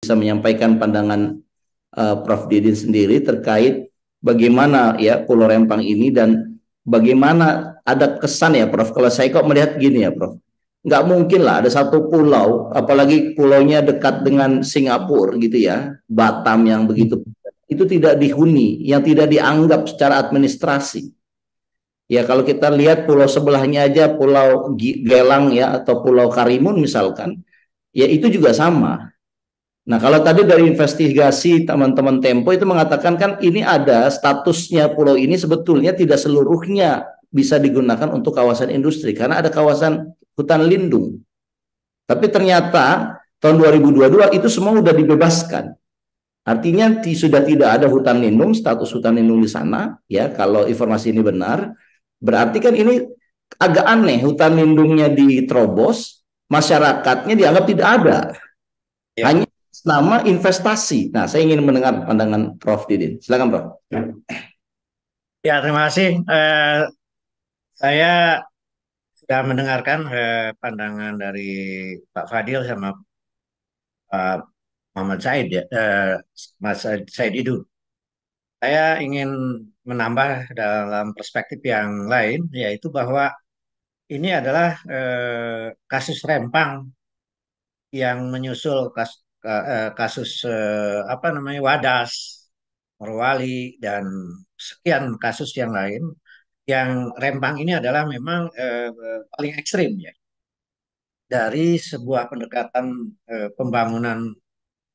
bisa menyampaikan pandangan Prof. Didin sendiri terkait bagaimana ya Pulau Rempang ini dan bagaimana ada kesan ya Prof. Kalau saya kok melihat gini ya Prof. Nggak mungkin lah ada satu pulau, apalagi pulaunya dekat dengan Singapura gitu ya, Batam yang begitu, itu tidak dihuni, yang tidak dianggap secara administrasi. Ya kalau kita lihat pulau sebelahnya aja, Pulau Gelang ya, atau Pulau Karimun misalkan, ya itu juga sama. Nah, kalau tadi dari investigasi teman-teman Tempo itu mengatakan kan ini ada statusnya pulau ini sebetulnya tidak seluruhnya bisa digunakan untuk kawasan industri karena ada kawasan hutan lindung. Tapi ternyata tahun 2022 itu semua sudah dibebaskan. Artinya sudah tidak ada hutan lindung, status hutan lindung di sana, ya kalau informasi ini benar. Berarti kan ini agak aneh, hutan lindungnya diterobos, masyarakatnya dianggap tidak ada. Ya, Hanya nama investasi. Nah, saya ingin mendengar pandangan Prof. Didin. Silakan, Prof. ya, terima kasih. Saya sudah mendengarkan pandangan dari Pak Fadil sama Pak Muhammad Said ya, Mas Said Idu. Saya ingin menambah dalam perspektif yang lain, yaitu bahwa ini adalah kasus Rempang yang menyusul kasus apa namanya Wadas, Morowali, dan sekian kasus yang lain. Yang Rempang ini adalah memang paling ekstrim ya dari sebuah pendekatan pembangunan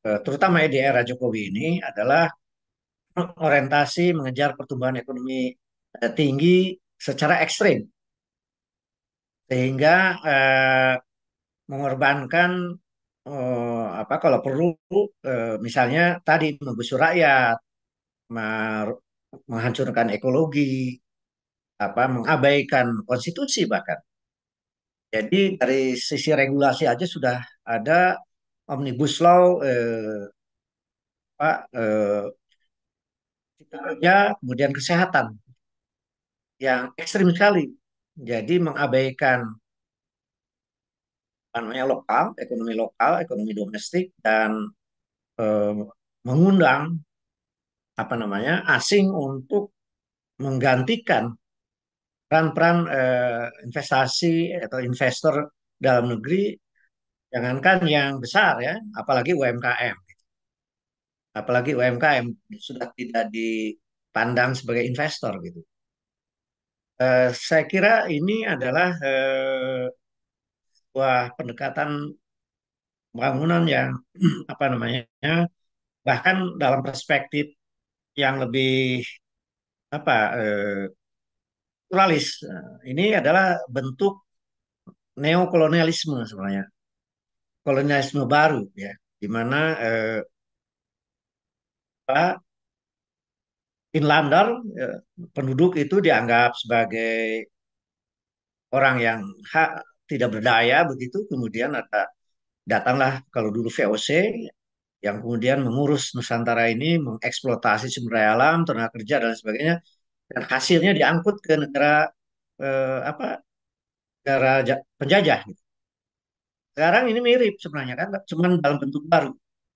terutama di era Jokowi ini adalah orientasi mengejar pertumbuhan ekonomi tinggi secara ekstrim sehingga mengorbankan apa kalau perlu misalnya tadi menggusur rakyat, menghancurkan ekologi, apa mengabaikan konstitusi bahkan. Jadi dari sisi regulasi aja sudah ada omnibus law Pak cipta kerja kemudian kesehatan yang ekstrim sekali. Jadi mengabaikan apa namanya lokal, ekonomi domestik dan eh, mengundang apa namanya asing untuk menggantikan peran-peran investasi atau investor dalam negeri, jangankan yang besar ya, apalagi UMKM. Apalagi UMKM sudah tidak dipandang sebagai investor gitu. Saya kira ini adalah sebuah pendekatan pembangunan yang apa namanya, bahkan dalam perspektif yang lebih apa pluralis. Ini adalah bentuk neokolonialisme sebenarnya, kolonialisme baru ya, di mana apa, inlander penduduk itu dianggap sebagai orang yang tidak berdaya begitu, kemudian ada datanglah kalau dulu VOC yang kemudian mengurus Nusantara ini, mengeksploitasi sumber daya alam, tenaga kerja dan sebagainya, dan hasilnya diangkut ke negara apa negara penjajah. Gitu. Sekarang ini mirip sebenarnya kan, cuma dalam bentuk baru.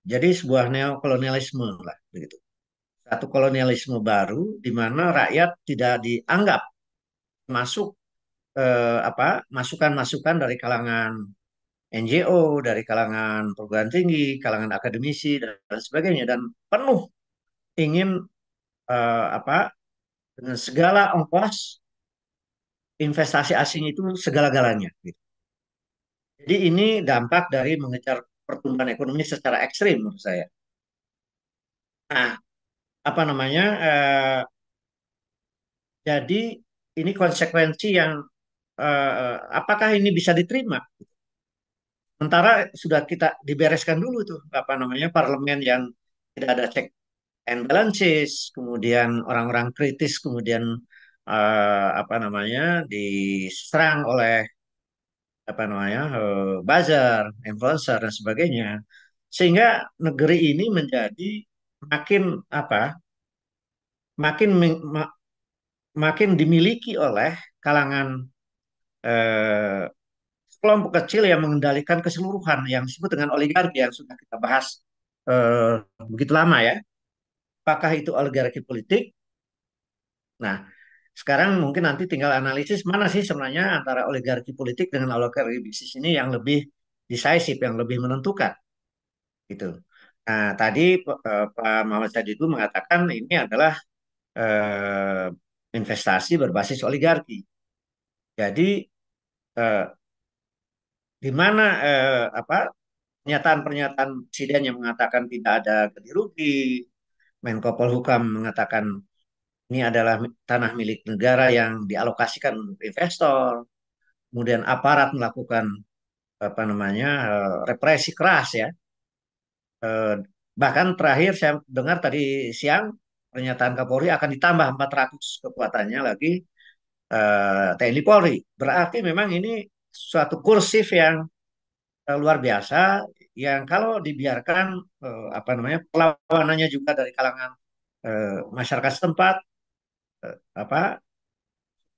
Jadi sebuah neokolonialisme lah begitu. Satu kolonialisme baru di mana rakyat tidak dianggap masuk apa masukan-masukan dari kalangan NGO, dari kalangan perguruan tinggi, kalangan akademisi dan sebagainya dan penuh ingin apa dengan segala ongkos investasi asing itu segala-galanya. Gitu. Jadi ini dampak dari mengejar pertumbuhan ekonomi secara ekstrim menurut saya. Nah, apa namanya? Jadi ini konsekuensi yang apakah ini bisa diterima? Sementara sudah kita dibereskan dulu tuh apa namanya parlemen yang tidak ada check and balances, kemudian orang-orang kritis kemudian apa namanya diserang oleh apa namanya buzzer, influencer dan sebagainya, sehingga negeri ini menjadi makin apa makin makin dimiliki oleh kalangan eh, kelompok kecil yang mengendalikan keseluruhan yang disebut dengan oligarki yang sudah kita bahas eh, begitu lama ya. Apakah itu oligarki politik? Nah, sekarang mungkin nanti tinggal analisis mana sih sebenarnya antara oligarki politik dengan oligarki bisnis ini yang lebih decisive, yang lebih menentukan gitu. Nah, tadi Pak Muhammad tadi itu mengatakan ini adalah eh, investasi berbasis oligarki. Jadi eh, di mana apa pernyataan-pernyataan presiden yang mengatakan tidak ada ganti rugi, Menko Polhukam mengatakan ini adalah tanah milik negara yang dialokasikan untuk investor, kemudian aparat melakukan apa namanya represi keras ya. Eh, Bahkan terakhir saya dengar tadi siang pernyataan Kapolri akan ditambah 400 kekuatannya lagi TNI Polri. Berarti memang ini suatu kursif yang luar biasa yang kalau dibiarkan apa namanya perlawanannya juga dari kalangan masyarakat setempat apa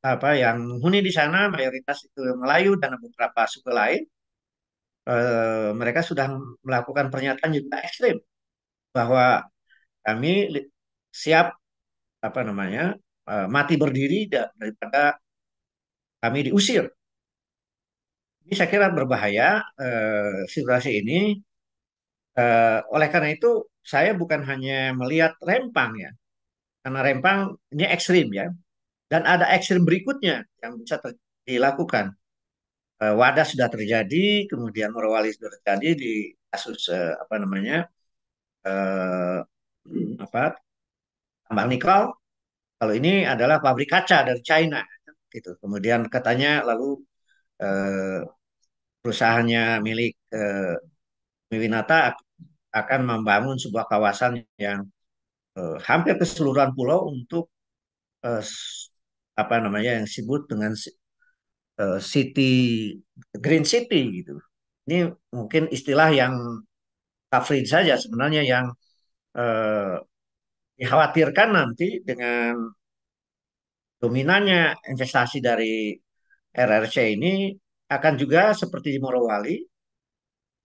apa yang menghuni di sana mayoritas itu Melayu dan beberapa suku lain mereka sudah melakukan pernyataan juga ekstrim bahwa kami siap apa namanya mati berdiri daripada kami diusir. Ini saya kira berbahaya situasi ini. Oleh karena itu saya bukan hanya melihat Rempang ya, karena Rempang ini ekstrim ya, dan ada ekstrim berikutnya yang bisa dilakukan. Wadah sudah terjadi, kemudian Morowali sudah terjadi di kasus apa namanya eh, apa tambang nikel. Kalau ini adalah pabrik kaca dari China, gitu. Kemudian katanya lalu eh, perusahaannya milik Miwinata akan membangun sebuah kawasan yang hampir keseluruhan pulau untuk eh, apa namanya yang disebut dengan city green city gitu. Ini mungkin istilah yang kafrin saja sebenarnya yang eh, dikhawatirkan nanti dengan dominannya investasi dari RRC ini akan juga seperti di Morowali,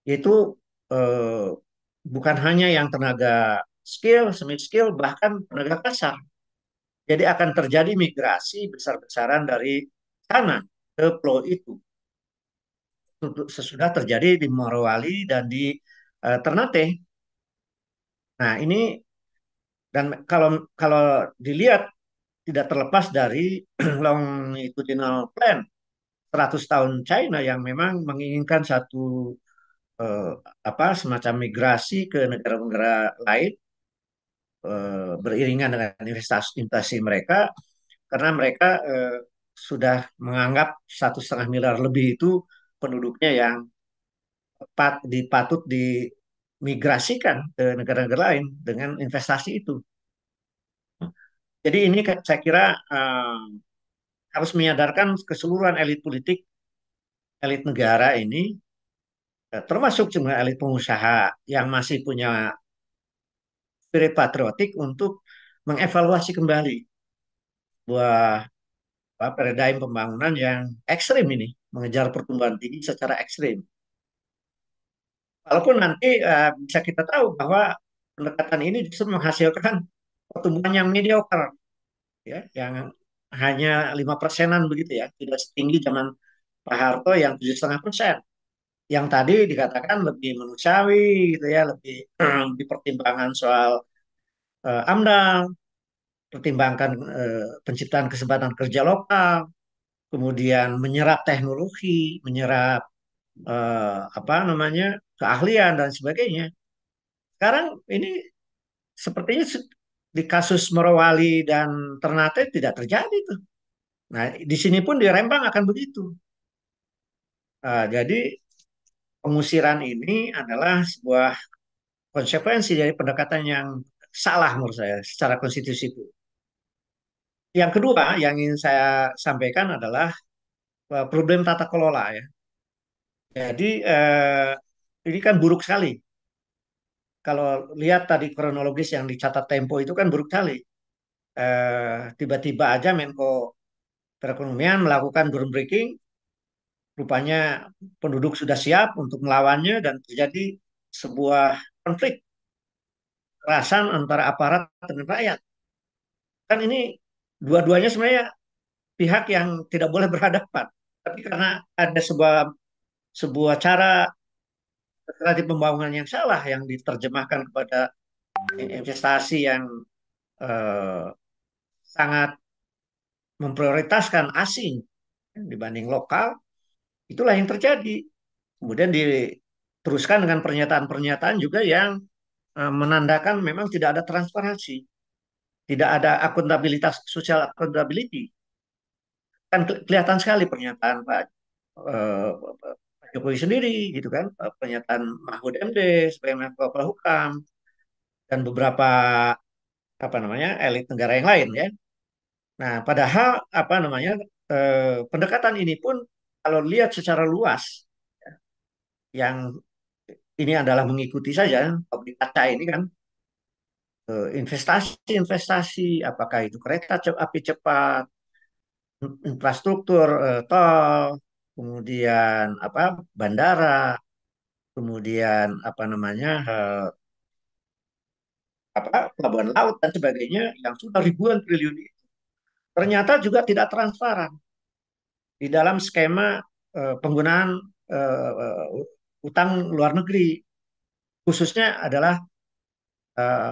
yaitu eh, bukan hanya yang tenaga skill, semi skill, bahkan tenaga kasar. Jadi akan terjadi migrasi besar-besaran dari sana ke pulau itu. Sesudah terjadi di Morowali dan di Ternate. Nah ini dan kalau kalau dilihat tidak terlepas dari longitudinal plan 100 tahun China yang memang menginginkan satu eh, apa semacam migrasi ke negara-negara lain beriringan dengan investasi mereka karena mereka sudah menganggap 1,5 miliar lebih itu penduduknya yang dipatut dimigrasikan ke negara-negara lain dengan investasi itu. Jadi ini saya kira harus menyadarkan keseluruhan elit politik, elit negara ini, termasuk juga elit pengusaha yang masih punya spirit patriotik untuk mengevaluasi kembali buah paradigm pembangunan yang ekstrim ini, mengejar pertumbuhan tinggi secara ekstrim. Walaupun nanti bisa kita tahu bahwa pendekatan ini justru menghasilkan pertumbuhan yang mediocre, ya, yang hanya 5%-an begitu ya, tidak setinggi zaman Pak Harto yang 7,5%. Yang tadi dikatakan lebih manusiawi gitu ya, lebih dipertimbangkan soal AMDAL, pertimbangkan penciptaan kesempatan kerja lokal, kemudian menyerap teknologi, menyerap apa namanya keahlian dan sebagainya. Sekarang ini sepertinya di kasus Morowali dan Ternate tidak terjadi tuh. Nah, di sini pun di Rembang akan begitu. Jadi pengusiran ini adalah sebuah konsekuensi dari pendekatan yang salah menurut saya secara konstitusi itu. Yang kedua yang ingin saya sampaikan adalah problem tata kelola ya. Jadi ini kan buruk sekali. Kalau lihat tadi kronologis yang dicatat Tempo itu kan buruk sekali. Tiba-tiba aja Menko Perekonomian melakukan groundbreaking, rupanya penduduk sudah siap untuk melawannya dan terjadi sebuah konflik. kekerasan antara aparat dengan rakyat. Kan ini dua-duanya sebenarnya pihak yang tidak boleh berhadapan. Tapi karena ada sebuah sebuah cara strategi pembangunan yang salah yang diterjemahkan kepada investasi yang eh, sangat memprioritaskan asing dibanding lokal, itulah yang terjadi. Kemudian diteruskan dengan pernyataan-pernyataan juga yang menandakan memang tidak ada transparansi, tidak ada akuntabilitas, social accountability. Kan kelihatan sekali pernyataan Pak Jokowi sendiri gitu kan, pernyataan Mahfud MD sebagai Menko Polhukam dan beberapa apa namanya elit negara yang lain ya. Nah, padahal apa namanya pendekatan ini pun kalau lihat secara luas, yang ini adalah mengikuti saja publik kaca ini kan investasi-investasi, apakah itu kereta api cepat, infrastruktur tol, kemudian apa bandara, kemudian apa namanya apa pelabuhan laut dan sebagainya yang sudah ribuan triliun itu ternyata juga tidak transparan di dalam skema penggunaan utang luar negeri, khususnya adalah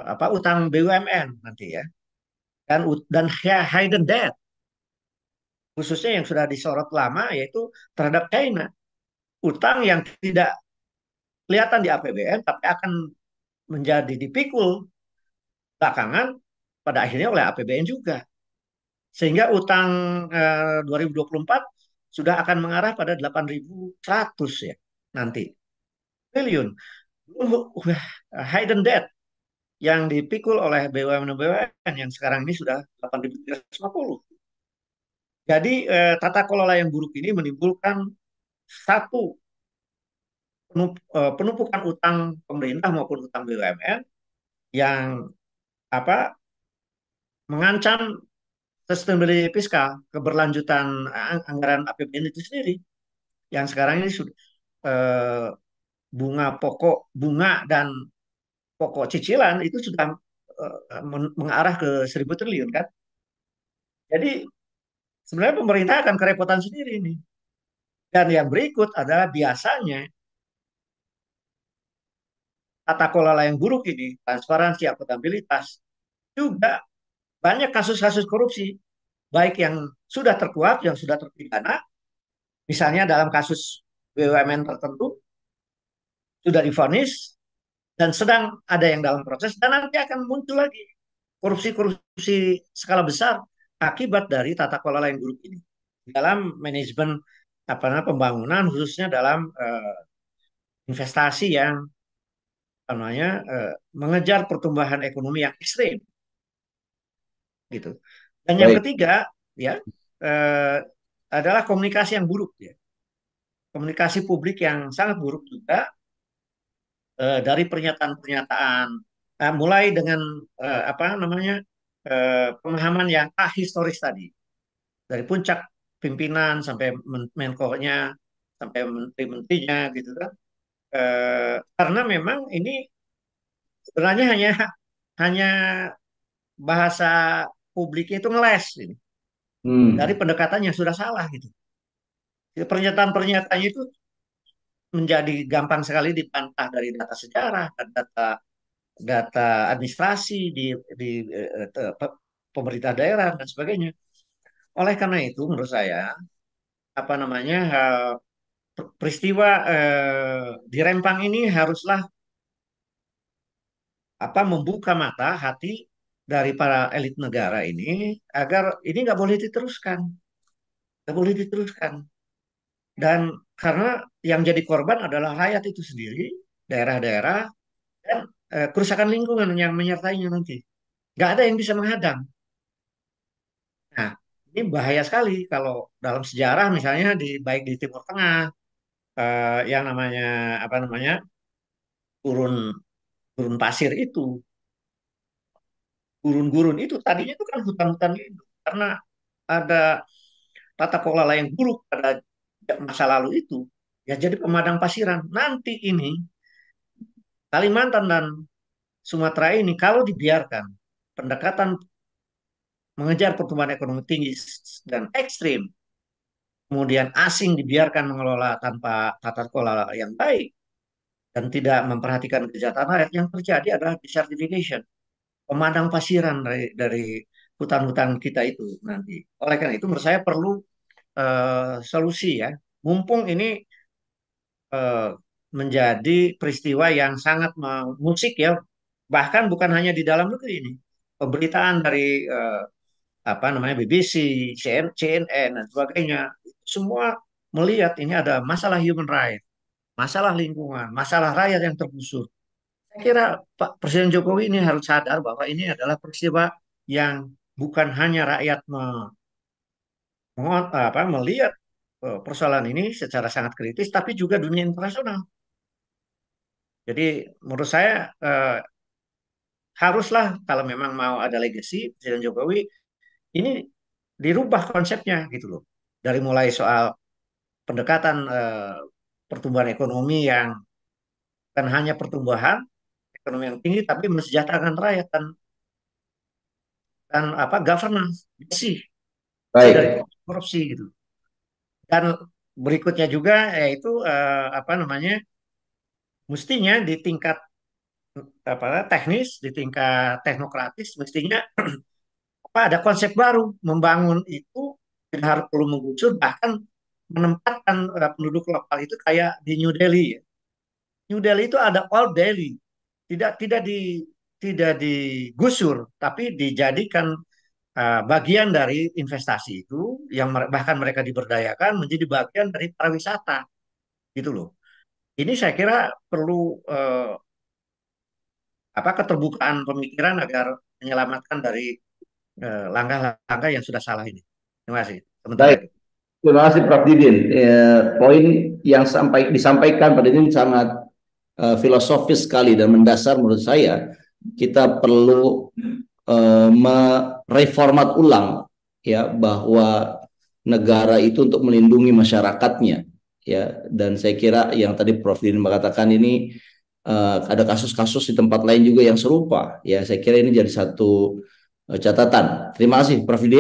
apa utang BUMN nanti ya, dan hidden debt, khususnya yang sudah disorot lama yaitu terhadap China, utang yang tidak kelihatan di APBN tapi akan menjadi dipikul belakangan pada akhirnya oleh APBN juga, sehingga utang 2024 sudah akan mengarah pada 8.100 ya nanti triliun. Hidden debt yang dipikul oleh BUMN yang sekarang ini sudah 8.350. Jadi tata kelola yang buruk ini menimbulkan satu penumpukan utang pemerintah maupun utang BUMN yang apa mengancam sustainability fiskal, keberlanjutan anggaran APBN itu sendiri yang sekarang ini sudah eh, bunga dan pokok cicilan itu sudah mengarah ke 1.000 triliun kan. Jadi sebenarnya pemerintah akan kerepotan sendiri ini. Dan yang berikut adalah biasanya tata kelola yang buruk ini, transparansi, akuntabilitas, juga banyak kasus-kasus korupsi, baik yang sudah terkuat, yang sudah terpidana, misalnya dalam kasus BUMN tertentu, sudah divonis, dan sedang ada yang dalam proses, dan nanti akan muncul lagi korupsi-korupsi skala besar akibat dari tata kelola yang buruk ini. Dalam manajemen apa namanya pembangunan, khususnya dalam investasi yang namanya mengejar pertumbuhan ekonomi yang ekstrim gitu. Dan yang Baik, ketiga ya eh, adalah komunikasi yang buruk ya. Komunikasi publik yang sangat buruk juga dari pernyataan-pernyataan mulai dengan apa namanya pemahaman yang ahistoris tadi dari puncak pimpinan sampai menko-nya sampai menteri-menterinya gitu kan. Karena memang ini sebenarnya hanya hanya bahasa publiknya itu ngeles ini dari hmm, pendekatan yang sudah salah gitu. Pernyataan-pernyataannya itu menjadi gampang sekali dibantah dari data sejarah, data data administrasi di pemerintah daerah dan sebagainya. Oleh karena itu, menurut saya, apa namanya peristiwa di Rempang ini haruslah apa membuka mata hati dari para elit negara ini agar ini nggak boleh diteruskan, nggak boleh diteruskan. Dan karena yang jadi korban adalah rakyat itu sendiri, daerah-daerah, dan kerusakan lingkungan yang menyertainya nanti. Nggak ada yang bisa menghadang. Nah, ini bahaya sekali kalau dalam sejarah misalnya baik di Timur Tengah yang namanya apa namanya gurun gurun pasir itu, gurun-gurun itu tadinya itu kan hutan-hutan lindung karena ada tata kelola yang buruk pada masa lalu itu ya jadi pemadang pasiran. Nanti ini Kalimantan dan Sumatera ini kalau dibiarkan pendekatan mengejar pertumbuhan ekonomi tinggi dan ekstrim, kemudian asing dibiarkan mengelola tanpa tata kelola yang baik dan tidak memperhatikan kesejahteraan rakyat, yang terjadi adalah desertification, pemadang pasiran dari hutan-hutan kita itu nanti. Oleh karena itu menurut saya perlu solusi ya. Mumpung ini eh, menjadi peristiwa yang sangat mengusik ya, bahkan bukan hanya di dalam negeri ini. Pemberitaan dari apa namanya BBC, CNN dan sebagainya, semua melihat ini ada masalah human right, masalah lingkungan, masalah rakyat yang tergusur. Saya kira Pak Presiden Jokowi ini harus sadar bahwa ini adalah peristiwa yang bukan hanya rakyat melihat persoalan ini secara sangat kritis, tapi juga dunia internasional. Jadi menurut saya haruslah kalau memang mau ada legacy Presiden Jokowi ini dirubah konsepnya gitu loh. Dari mulai soal pendekatan pertumbuhan ekonomi yang bukan hanya pertumbuhan ekonomi yang tinggi, tapi mensejahterakan rakyat dan apa governance bersih dari Baik, korupsi gitu. Dan berikutnya juga yaitu apa namanya mestinya di tingkat apa teknis, di tingkat teknokratis mestinya apa ada konsep baru membangun itu tidak harus perlu menggusur bahkan menempatkan penduduk lokal itu kayak di New Delhi ya. New Delhi itu ada Old Delhi, tidak digusur tapi dijadikan bagian dari investasi itu yang bahkan mereka diberdayakan menjadi bagian dari pariwisata gitu loh. Ini saya kira perlu apa keterbukaan pemikiran agar menyelamatkan dari langkah-langkah yang sudah salah ini. Terima kasih. Sementara baik. itu. Terima kasih Prof. Didin. Poin yang disampaikan pada ini sangat filosofis sekali dan mendasar menurut saya. Kita perlu mereformat ulang ya bahwa negara itu untuk melindungi masyarakatnya ya, dan saya kira yang tadi Prof. Didin mengatakan ini ada kasus-kasus di tempat lain juga yang serupa ya, saya kira ini jadi satu catatan. Terima kasih Prof. Didin.